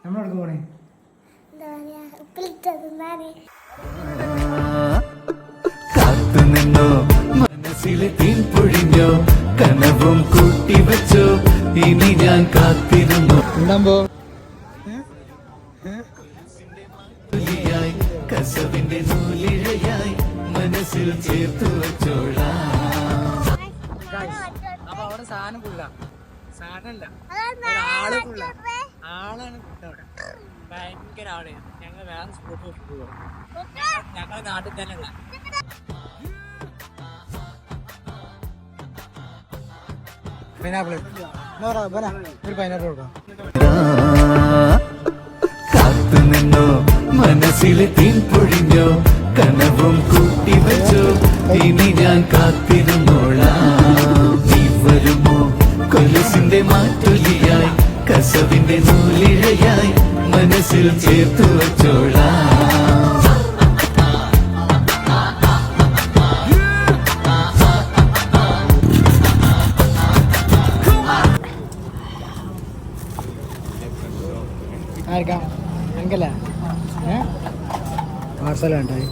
നമ്മളെടുക്ക് പോണേ കാത്തുനിന്നോ മനസ്സിലെ തീൻ പൊഴിഞ്ഞോ കനവും കൂട്ടി വെച്ചോ ഇനി ഞാൻ കാത്തിരുന്നു കസവിന്റെ നൂലിഴയായി മനസ്സിൽ ചേർത്തു വെച്ചോളാം. അപ്പൊ അവിടെ സാധനം ഫുള്ള സാധനല്ല ആള് ഫുള്ള ആളാണ് അവിടെ ഭയങ്കര ആള്. ഞങ്ങൾ വേറെ സ്പോട്ട് നോക്കി പോവാ. ഞങ്ങളുടെ നാട്ടിൽ തന്നെ ഉള്ള പൈനാപ്പിൾ ഒരു പൈനാപ്പിൾ കൊടുക്കാം. കാത്തുനിന്നോ മനസ്സിലെ തീൻ പൊഴിഞ്ഞോ കനവും കൂട്ടി വെച്ചോ ഇനി ഞാൻ കാത്തിരുന്നോളാം. നീ വരുമോ കൊലുസിന്റെ മാറ്റൊലിയായി കസവിന്റെ നൂലിഴയായി മനസ്സിൽ ചേർത്തു വെച്ചോളാം. ആർക്കാ എനിക്കല്ല പാർസൽ ഉണ്ടായി